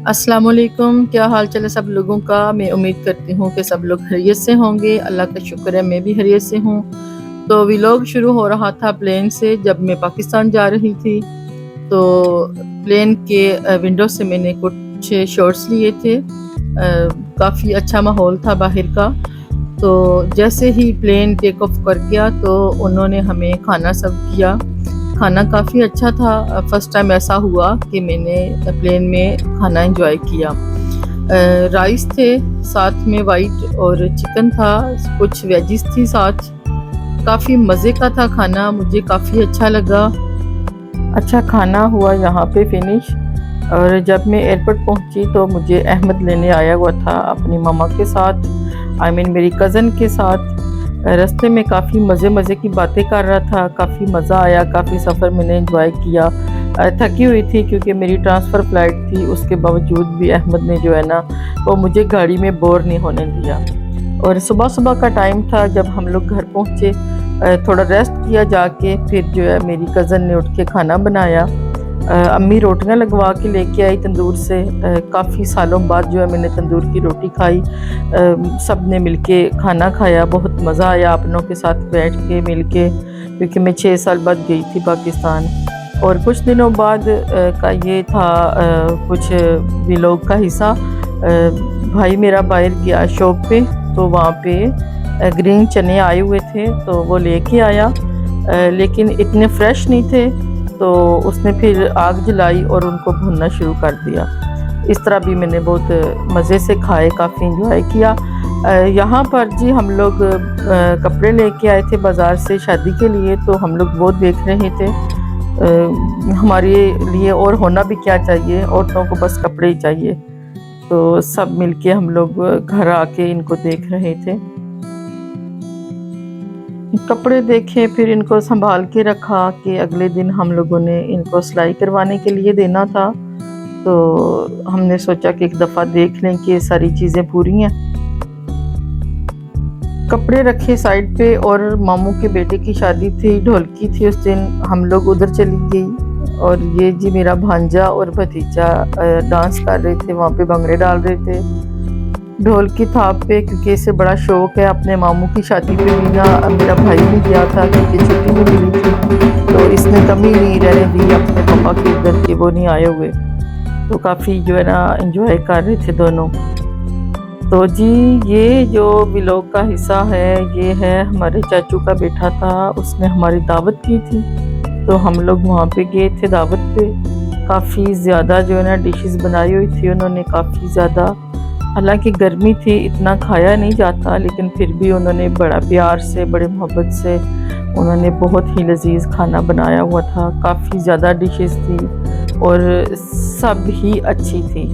अस्सलाम वालेकुम, क्या हाल चाल है सब लोगों का। मैं उम्मीद करती हूँ कि सब लोग खैरियत से होंगे। अल्लाह का शुक्र है मैं भी खैरियत से हूँ। तो व्लॉग शुरू हो रहा था प्लेन से जब मैं पाकिस्तान जा रही थी। तो प्लेन के विंडो से मैंने कुछ शॉट्स लिए थे। काफ़ी अच्छा माहौल था बाहर का। तो जैसे ही प्लेन टेक ऑफ कर गया तो उन्होंने हमें खाना सर्व किया। खाना काफ़ी अच्छा था। फर्स्ट टाइम ऐसा हुआ कि मैंने प्लेन में खाना एंजॉय किया। राइस थे, साथ में वाइट और चिकन था, कुछ वेजिस थी साथ। काफ़ी मज़े का था खाना, मुझे काफ़ी अच्छा लगा। अच्छा खाना हुआ यहाँ पे फिनिश। और जब मैं एयरपोर्ट पहुँची तो मुझे अहमद लेने आया हुआ था अपनी मम्मा के साथ, मेरी कज़न के साथ। रास्ते में काफ़ी मज़े की बातें कर रहा था, काफ़ी मज़ा आया, काफ़ी सफ़र मैंने एंजॉय किया। थकी हुई थी क्योंकि मेरी ट्रांसफ़र फ़्लाइट थी, उसके बावजूद भी अहमद ने जो है ना वो मुझे गाड़ी में बोर नहीं होने दिया। और सुबह का टाइम था जब हम लोग घर पहुँचे। थोड़ा रेस्ट किया जाके, फिर जो है मेरी कज़न ने उठ के खाना बनाया। अम्मी रोटियां लगवा के लेके आई तंदूर से। काफ़ी सालों बाद जो है मैंने तंदूर की रोटी खाई। सब ने मिलके खाना खाया, बहुत मज़ा आया अपनों के साथ बैठ के मिलके, क्योंकि मैं 6 साल बाद गई थी पाकिस्तान। और कुछ दिनों बाद का ये था कुछ व्लॉग का हिस्सा। भाई मेरा बाहर गया शॉप पे, तो वहाँ पे ग्रीन चने आए हुए थे तो वो लेके आया। लेकिन इतने फ्रेश नहीं थे, तो उसने फिर आग जलाई और उनको भूनना शुरू कर दिया। इस तरह भी मैंने बहुत मज़े से खाए, काफ़ी इंजॉय किया। यहाँ पर जी हम लोग कपड़े लेके आए थे बाज़ार से शादी के लिए, तो हम लोग वो देख रहे थे। हमारे लिए और होना भी क्या चाहिए, औरतों को बस कपड़े ही चाहिए। तो सब मिलके हम लोग घर आके इनको देख रहे थे। कपड़े देखे, फिर इनको संभाल के रखा कि अगले दिन हम लोगों ने इनको सिलाई करवाने के लिए देना था। तो हमने सोचा कि एक दफ़ा देख लें कि सारी चीज़ें पूरी हैं। कपड़े रखे साइड पे, और मामू के बेटे की शादी थी, ढोलकी थी उस दिन, हम लोग उधर चली गई। और ये जी मेरा भांजा और भतीजा डांस कर रहे थे, वहाँ पे भंगड़े डाल रहे थे ढोल की थाप पे, क्योंकि इसे बड़ा शौक है। अपने मामू की शादी पे भी ना मेरा भाई भी गया था क्योंकि छुट्टी नहीं मिली थी, तो इसने कमी नहीं रहने दी अपने पापा के इधर के वो नहीं आए हुए। तो काफ़ी जो है ना एंजॉय कर रहे थे दोनों। तो जी ये जो व्लॉग का हिस्सा है, ये है हमारे चाचू का बेटा था, उसने हमारी दावत की थी, तो हम लोग वहाँ पे गए थे दावत पे। काफ़ी ज़्यादा जो है ना डिशेस बनाई हुई थी उन्होंने, काफ़ी ज़्यादा। हालांकि गर्मी थी, इतना खाया नहीं जाता, लेकिन फिर भी उन्होंने बड़ा प्यार से, बड़े मोहब्बत से उन्होंने बहुत ही लजीज खाना बनाया हुआ था। काफ़ी ज़्यादा डिशेस थी और सब ही अच्छी थी।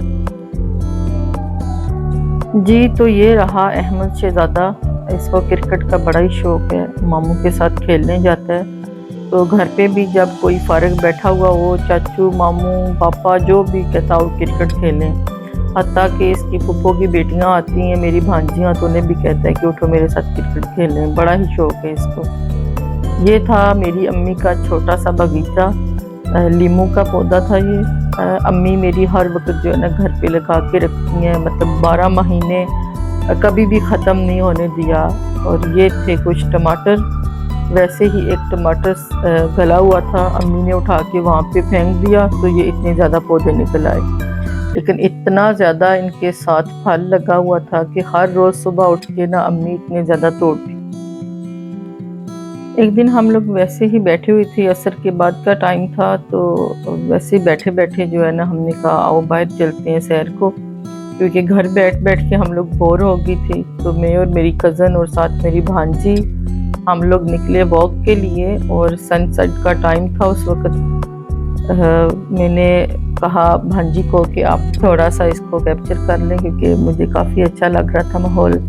जी तो ये रहा अहमद शहज़ादा। इसको क्रिकेट का बड़ा ही शौक़ है, मामू के साथ खेलने जाता है। तो घर पे भी जब कोई फारिग बैठा हुआ हो, चाचू मामू पापा जो भी कहता हो क्रिकेट खेलें। हत्ता कि इसकी फूफो की बेटियां आती हैं, मेरी भांजियां, तो उन्हें भी कहता है कि उठो मेरे साथ क्रिकेट खेलें, बड़ा ही शौक़ है इसको। ये था मेरी अम्मी का छोटा सा बगीचा, लीमू का पौधा था ये। अम्मी मेरी हर वक्त जो है ना घर पे लगा के रखती हैं, मतलब 12 महीने कभी भी ख़त्म नहीं होने दिया। और ये थे कुछ टमाटर, वैसे ही एक टमाटर गला हुआ था, अम्मी ने उठा के वहाँ पे फेंक दिया, तो ये इतने ज़्यादा पौधे निकल आए। लेकिन इतना ज़्यादा इनके साथ फल लगा हुआ था कि हर रोज़ सुबह उठ के ना अम्मी इतने ज़्यादा तोड़ती। एक दिन हम लोग वैसे ही बैठी हुई थी, असर के बाद का टाइम था, तो वैसे ही बैठे-बैठे जो है ना हमने कहा आओ बाहर चलते हैं सैर को, क्योंकि घर बैठ-बैठ के हम लोग बोर हो गई थी। तो मैं और मेरी कज़न और साथ मेरी भांजी हम लोग निकले वॉक के लिए, और सनसेट का टाइम था उस वक़्त। मैंने कहा भांजी को कि आप थोड़ा सा इसको कैप्चर कर लें, क्योंकि मुझे काफ़ी अच्छा लग रहा था माहौल।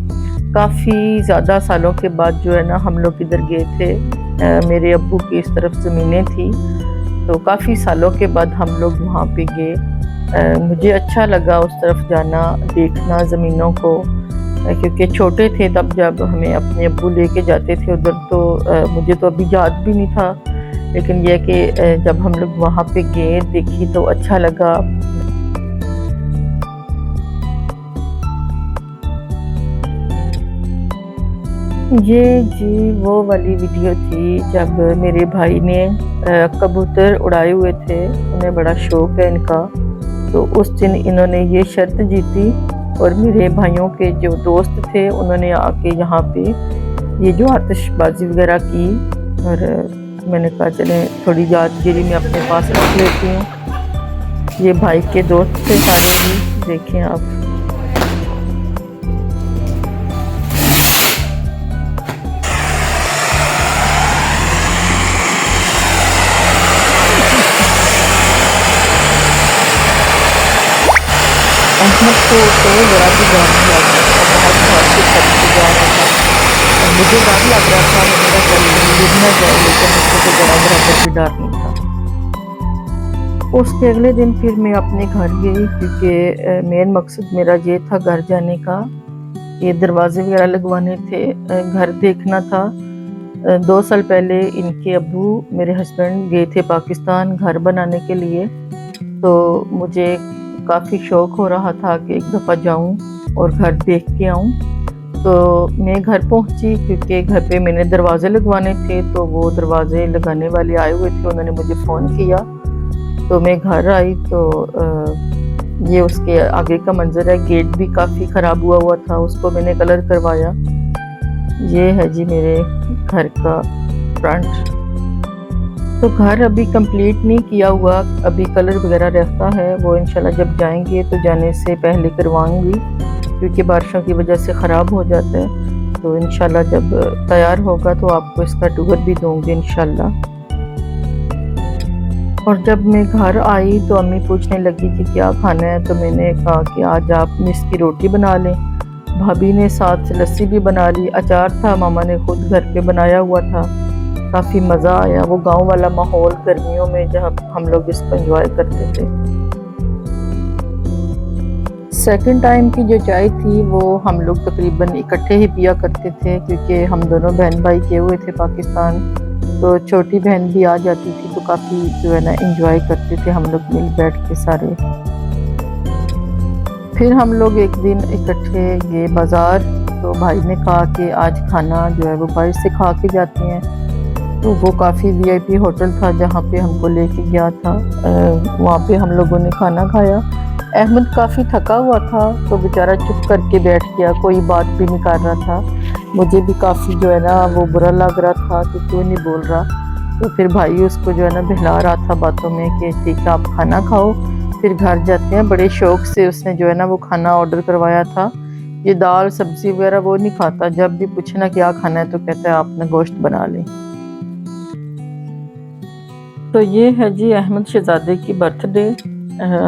काफ़ी ज़्यादा सालों के बाद जो है ना हम लोग इधर गए थे। मेरे अब्बू की इस तरफ ज़मीनें थी, तो काफ़ी सालों के बाद हम लोग वहाँ पे गए। मुझे अच्छा लगा उस तरफ जाना, देखना ज़मीनों को, क्योंकि छोटे थे तब जब हमें अपने अब्बू लेके जाते थे उधर, तो मुझे तो अभी याद भी नहीं था। लेकिन यह कि जब हम लोग वहाँ पे गए देखी तो अच्छा लगा। ये जी वो वाली वीडियो थी जब मेरे भाई ने कबूतर उड़ाए हुए थे, उन्हें बड़ा शौक है इनका। तो उस दिन इन्होंने ये शर्त जीती और मेरे भाइयों के जो दोस्त थे उन्होंने आके यहाँ पे ये जो आतिशबाजी वगैरह की। और मैंने कहा चले थोड़ी यादगिरी में अपने पास रख लेती हूँ। ये भाई के दोस्त थे सारे भी, देखें आप। अहमद को तो ज़रा भी डर नहीं लग रहा था, बहुत ध्यान से छत पे जा रहा था और मुझे डर लग रहा था, मैंने कहा चल गिर ना जाए, लेकिन उसको तो ज़रा बराबर भी डर नहीं था। उसके अगले दिन फिर मैं अपने घर गई क्योंकि मेन मकसद मेरा ये था घर जाने का, ये दरवाजे वगैरह लगवाने थे, घर देखना था। 2 साल पहले इनके अब्बू मेरे हस्बैंड गए थे पाकिस्तान घर बनाने के लिए। तो मुझे काफ़ी शौक़ हो रहा था कि एक दफ़ा जाऊं और घर देख के आऊं। तो मैं घर पहुंची क्योंकि घर पे मैंने दरवाज़े लगवाने थे, तो वो दरवाज़े लगाने वाले आए हुए थे, उन्होंने मुझे फ़ोन किया। तो मैं घर आई तो ये उसके आगे का मंजर है, गेट भी काफ़ी ख़राब हुआ था, उसको मैंने कलर करवाया। ये है जी मेरे घर का फ्रंट। तो घर अभी कंप्लीट नहीं किया हुआ, अभी कलर वगैरह रहता है, वो इंशाल्लाह जब जाएंगे तो जाने से पहले करवाऊंगी क्योंकि बारिशों की वजह से ख़राब हो जाता है। तो इंशाल्लाह जब तैयार होगा तो आपको इसका टूर भी दूंगी इंशाल्लाह। और जब मैं घर आई तो अम्मी पूछने लगी कि क्या खाना है, तो मैंने कहा कि आज आप मिस की रोटी बना लें। भाभी ने साथ लस्सी भी बना ली, अचार था मामा ने खुद घर पे बनाया हुआ था, काफ़ी मज़ा आया। वो गांव वाला माहौल गर्मियों में जहाँ हम लोग इसको एंजॉय करते थे। सेकंड टाइम की जो चाय थी वो हम लोग तकरीबन इकट्ठे ही पिया करते थे क्योंकि हम दोनों बहन भाई किए हुए थे पाकिस्तान, तो छोटी बहन भी आ जाती थी, तो काफ़ी जो है ना एंजॉय करते थे हम लोग मिल बैठ के सारे। फिर हम लोग एक दिन इकट्ठे गए बाज़ार, तो भाई ने कहा कि आज खाना जो है वो बाहर से खा के जाते हैं। तो वो काफ़ी वीआईपी होटल था जहाँ पे हमको लेके गया था, वहाँ पे हम लोगों ने खाना खाया। अहमद काफ़ी थका हुआ था तो बेचारा चुप करके बैठ गया, कोई बात भी नहीं कर रहा था। मुझे भी काफ़ी जो है ना वो बुरा लग रहा था कि क्यों नहीं बोल रहा। तो फिर भाई उसको जो है ना बहला रहा था बातों में कि ठीक है आप खाना खाओ फिर घर जाते हैं। बड़े शौक़ से उसने जो है ना वो खाना ऑर्डर करवाया था। ये दाल सब्ज़ी वगैरह वो नहीं खाता, जब भी पूछना क्या खाना है तो कहता है आपने गोश्त बना लें। तो ये है जी अहमद शहज़ादे की बर्थडे।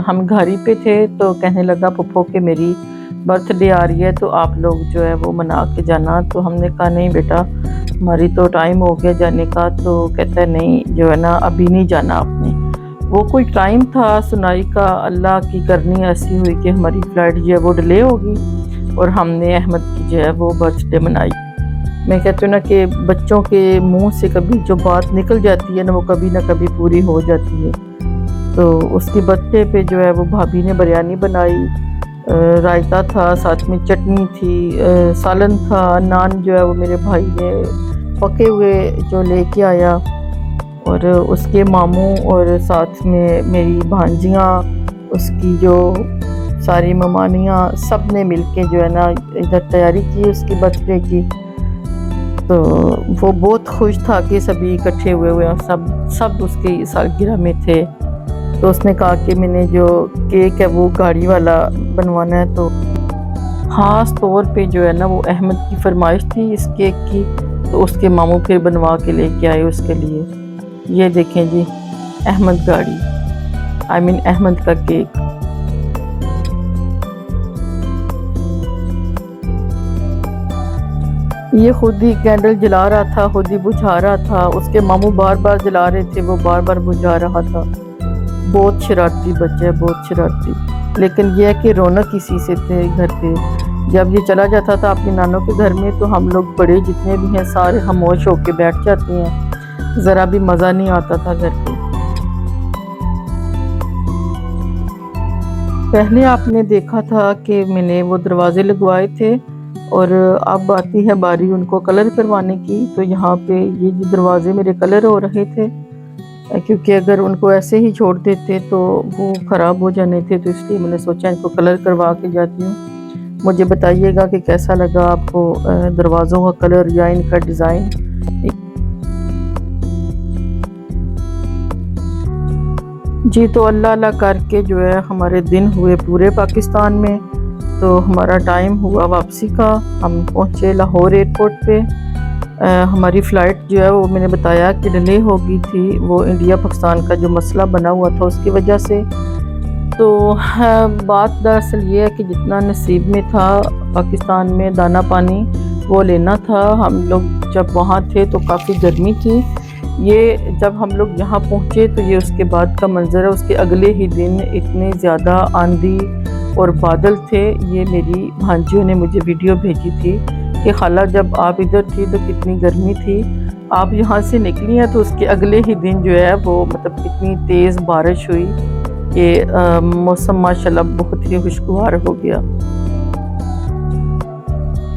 हम घर ही पे थे तो कहने लगा पप्पो के मेरी बर्थडे आ रही है तो आप लोग जो है वो मना के जाना। तो हमने कहा नहीं बेटा हमारी तो टाइम हो गया जाने का। तो कहता है नहीं जो है ना अभी नहीं जाना आपने। वो कोई टाइम था सुनाई का, अल्लाह की करनी ऐसी हुई कि हमारी फ़्लाइट जो है वो डिले होगी और हमने अहमद की जो है वो बर्थडे मनाई। मैं कहती हूँ ना कि बच्चों के मुंह से कभी जो बात निकल जाती है ना वो कभी ना कभी पूरी हो जाती है। तो उसकी बर्थडे पे जो है वो भाभी ने बिरयानी बनाई, रायता था, साथ में चटनी थी, सालन था, नान जो है वो मेरे भाई ने पके हुए जो लेके आया और उसके मामू और साथ में मेरी भांजियाँ, उसकी जो सारी ममानियाँ, सब ने मिलके जो है ना इधर तैयारी की उसकी बर्थडे की। तो वो बहुत खुश था कि सभी इकट्ठे हुए और सब उसकी सालगिरह में थे। तो उसने कहा कि मैंने जो केक है वो गाड़ी वाला बनवाना है। तो ख़ास तौर पे जो है ना वो अहमद की फरमाइश थी इस केक की, तो उसके मामू फिर बनवा के लेके आए उसके लिए। ये देखें जी अहमद गाड़ी, अहमद का केक। ये खुद ही कैंडल जला रहा था, खुद ही बुझा रहा था, उसके मामू बार बार जला रहे थे, वो बार बार बुझा रहा था। बहुत शरारती बच्चा है, बहुत शरारती। लेकिन यह है कि रौनक इसी से थे घर पे। जब ये चला जाता था अपने नानों के घर में तो हम लोग बड़े जितने भी हैं सारे खामोश होके बैठ जाते हैं, ज़रा भी मज़ा नहीं आता था घर पे। पहले आपने देखा था कि मैंने वो दरवाजे लगवाए थे और अब आती है बारी उनको कलर करवाने की। तो यहाँ पे ये जो दरवाजे मेरे कलर हो रहे थे, क्योंकि अगर उनको ऐसे ही छोड़ देते तो वो ख़राब हो जाने थे, तो इसलिए मैंने सोचा इनको कलर करवा के जाती हूँ। मुझे बताइएगा कि कैसा लगा आपको दरवाज़ों का कलर या इनका डिज़ाइन। जी तो अल्लाह अल्लाह करके जो है हमारे दिन हुए पूरे पाकिस्तान में। तो हमारा टाइम हुआ वापसी का, हम पहुँचे लाहौर एयरपोर्ट पे। हमारी फ़्लाइट जो है वो मैंने बताया कि डिले हो गई थी, वो इंडिया पाकिस्तान का जो मसला बना हुआ था उसकी वजह से। तो बात दरअसल ये है कि जितना नसीब में था पाकिस्तान में दाना पानी वो लेना था। हम लोग जब वहाँ थे तो काफ़ी गर्मी थी। ये जब हम लोग यहाँ पहुँचे तो ये उसके बाद का मंज़र है। उसके अगले ही दिन इतने ज़्यादा आंधी और बादल थे। ये मेरी भांजियों ने मुझे वीडियो भेजी थी कि खाला जब आप इधर थी तो कितनी गर्मी थी, आप यहाँ से निकली हैं तो उसके अगले ही दिन जो है वो मतलब इतनी तेज़ बारिश हुई कि मौसम माशाल्लाह बहुत ही खुशगवार हो गया।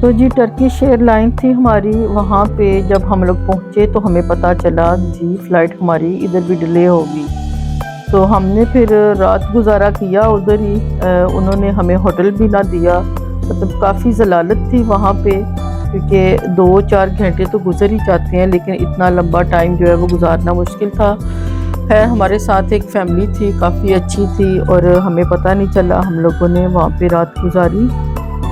तो जी टर्किश एयरलाइन थी हमारी। वहाँ पे जब हम लोग पहुँचे तो हमें पता चला जी फ़्लाइट हमारी इधर भी डिले होगी। तो हमने फिर रात गुजारा किया उधर ही। उन्होंने हमें होटल भी ना दिया, मतलब काफ़ी ज़लालत थी वहाँ पे, क्योंकि 2-4 घंटे तो गुजर ही जाते हैं, लेकिन इतना लंबा टाइम जो है वो गुजारना मुश्किल था। है हमारे साथ एक फैमिली थी, काफ़ी अच्छी थी, और हमें पता नहीं चला। हम लोगों ने वहाँ पे रात गुजारी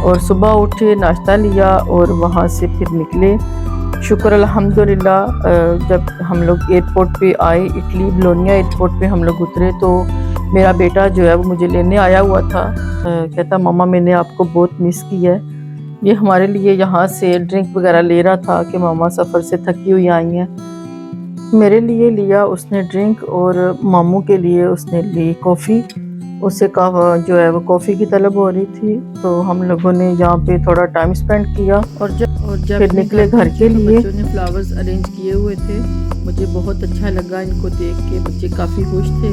और सुबह उठे, नाश्ता लिया और वहाँ से फिर निकले। शुक्र अल्हम्दुलिल्लाह। जब हम लोग एयरपोर्ट पे आए, इटली बोलोनिया एयरपोर्ट पे हम लोग उतरे, तो मेरा बेटा जो है वो मुझे लेने आया हुआ था। कहता मम्मा मैंने आपको बहुत मिस किया है। ये हमारे लिए यहाँ से ड्रिंक वगैरह ले रहा था कि मामा सफ़र से थकी हुई आई हैं। मेरे लिए लिया उसने ड्रिंक और मामू के लिए उसने ली कॉफ़ी। उसे जो है वो कॉफ़ी की तलब हो रही थी, तो हम लोगों ने यहाँ पे थोड़ा टाइम स्पेंड किया और जब फिर निकले घर के लिए। बच्चों ने फ्लावर्स अरेंज किए हुए थे, मुझे बहुत अच्छा लगा इनको देख के। बच्चे काफ़ी खुश थे।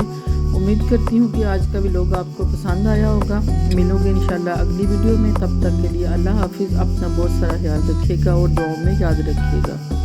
उम्मीद करती हूँ कि आज का व्लॉग आपको पसंद आया होगा। मिलोगे इंशाल्लाह अगली वीडियो में, तब तक के लिए अल्लाह हाफिज़। अपना बहुत सारा ख्याल रखिएगा और दुआओं में याद रखिएगा।